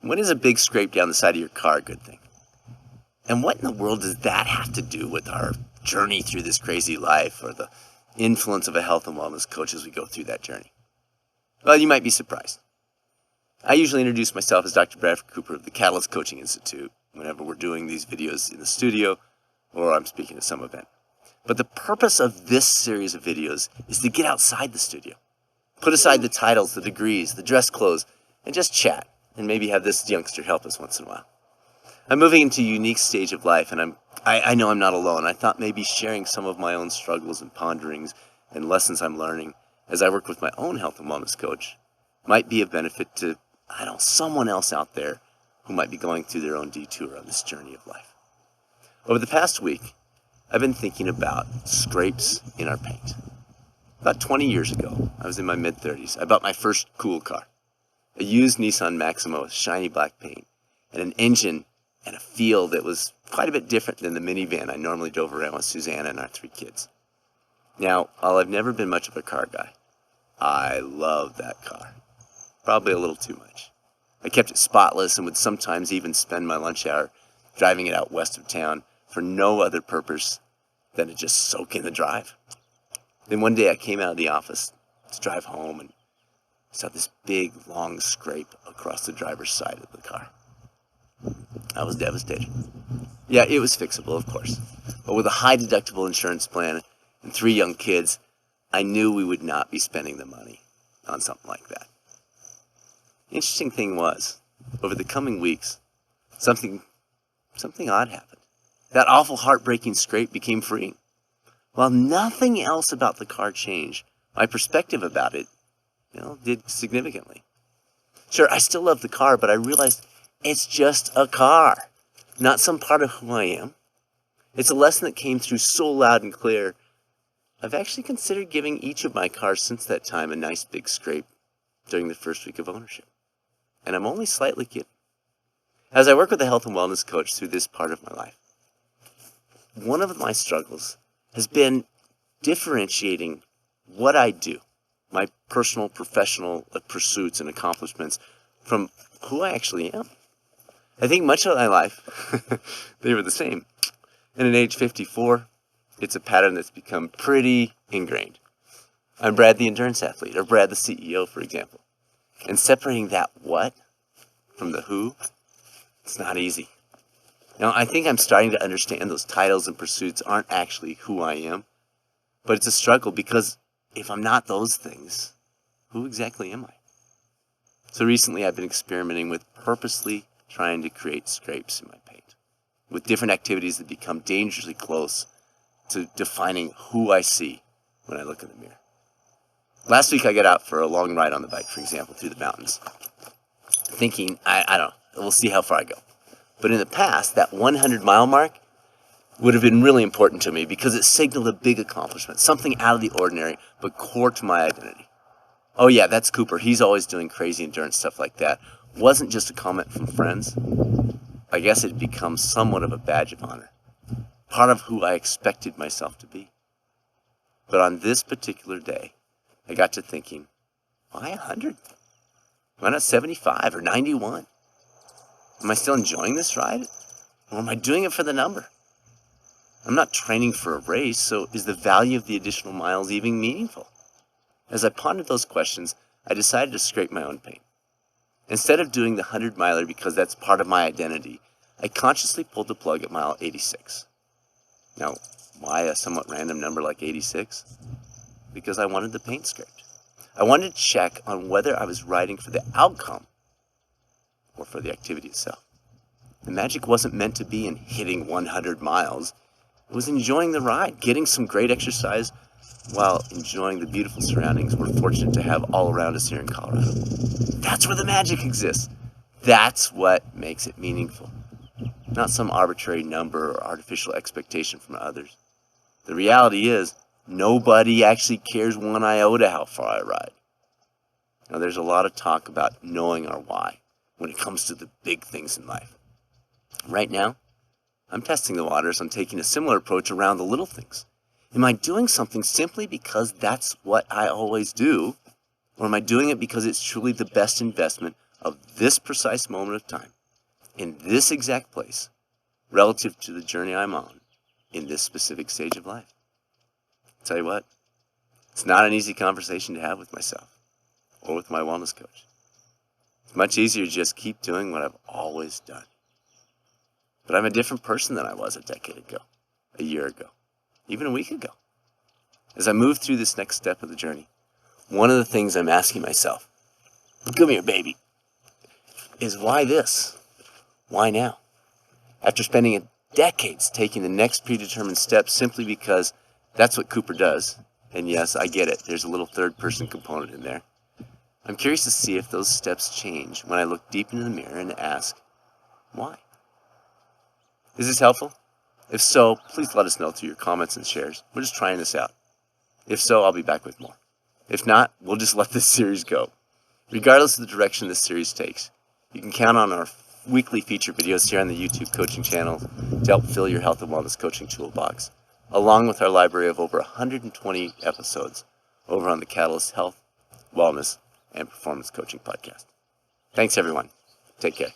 When is a big scrape down the side of your car a good thing? And what in the world does that have to do with our journey through this crazy life or the influence of a health and wellness coach as we go through that journey? Well, you might be surprised. I usually introduce myself as Dr. Bradford Cooper of the Catalyst Coaching Institute whenever we're doing these videos in the studio or I'm speaking at some event. But the purpose of this series of videos is to get outside the studio. Put aside the titles, the degrees, the dress clothes, and just chat, and maybe have this youngster help us once in a while. I'm moving into a unique stage of life, and I know I'm not alone. I thought maybe sharing some of my own struggles and ponderings and lessons I'm learning as I work with my own health and wellness coach might be of benefit to, someone else out there who might be going through their own detour on this journey of life. Over the past week, I've been thinking about scrapes in our paint. About 20 years ago, I was in my mid-30s. I bought my first cool car, a used Nissan Maxima with shiny black paint and an engine and a feel that was quite a bit different than the minivan I normally drove around with Susanna and our 3 kids. Now, while I've never been much of a car guy, I love that car. Probably a little too much. I kept it spotless and would sometimes even spend my lunch hour driving it out west of town for no other purpose than to just soak in the drive. Then one day I came out of the office to drive home and saw this big, long scrape across the driver's side of the car. I was devastated. Yeah, it was fixable, of course. But with a high deductible insurance plan and 3 young kids, I knew we would not be spending the money on something like that. The interesting thing was, over the coming weeks, something odd happened. That awful heartbreaking scrape became freeing. While nothing else about the car changed, my perspective about it, did significantly. Sure, I still love the car, but I realized it's just a car, not some part of who I am. It's a lesson that came through so loud and clear. I've actually considered giving each of my cars since that time a nice big scrape during the first week of ownership. And I'm only slightly kidding. As I work with a health and wellness coach through this part of my life, one of my struggles has been differentiating what I do, my personal, professional pursuits and accomplishments, from who I actually am. I think much of my life, they were the same. And at age 54, it's a pattern that's become pretty ingrained. I'm Brad the endurance athlete, or Brad the CEO, for example. And separating that what from the who, it's not easy. Now, I think I'm starting to understand those titles and pursuits aren't actually who I am, but it's a struggle because if I'm not those things, who exactly am I? So recently I've been experimenting with purposely trying to create scrapes in my paint, with different activities that become dangerously close to defining who I see when I look in the mirror. Last week I got out for a long ride on the bike, for example, through the mountains, thinking, I don't know, we'll see how far I go. But in the past, that 100-mile mark would have been really important to me because it signaled a big accomplishment, something out of the ordinary, but core to my identity. Oh yeah, that's Cooper. He's always doing crazy endurance stuff like that. Wasn't just a comment from friends. I guess it had become somewhat of a badge of honor, part of who I expected myself to be. But on this particular day, I got to thinking, why 100? Why not 75 or 91? Am I still enjoying this ride? Or am I doing it for the number? I'm not training for a race, so is the value of the additional miles even meaningful? As I pondered those questions, I decided to scrape my own paint. Instead of doing the 100-miler because that's part of my identity, I consciously pulled the plug at mile 86. Now, why a somewhat random number like 86? Because I wanted the paint scraped. I wanted to check on whether I was riding for the outcome or for the activity itself. The magic wasn't meant to be in hitting 100 miles. It was enjoying the ride, getting some great exercise while enjoying the beautiful surroundings we're fortunate to have all around us here in Colorado. That's where the magic exists. That's what makes it meaningful. Not some arbitrary number or artificial expectation from others. The reality is, nobody actually cares one iota how far I ride. Now, there's a lot of talk about knowing our why when it comes to the big things in life. Right now, I'm testing the waters on taking a similar approach around the little things. Am I doing something simply because that's what I always do? Or am I doing it because it's truly the best investment of this precise moment of time, in this exact place, relative to the journey I'm on in this specific stage of life. I'll tell you what, it's not an easy conversation to have with myself or with my wellness coach. It's much easier to just keep doing what I've always done. But I'm a different person than I was a decade ago, a year ago, even a week ago. As I move through this next step of the journey, one of the things I'm asking myself, come here, baby, is why this? Why now? After spending decades taking the next predetermined step simply because that's what Cooper does, and yes, I get it, there's a little third-person component in there, I'm curious to see if those steps change when I look deep into the mirror and ask, why? Is this helpful? If so, please let us know through your comments and shares. We're just trying this out. If so, I'll be back with more. If not, we'll just let this series go. Regardless of the direction this series takes, you can count on our weekly feature videos here on the YouTube coaching channel to help fill your health and wellness coaching toolbox, along with our library of over 120 episodes over on the Catalyst Health, Wellness, and Performance Coaching Podcast. Thanks, everyone. Take care.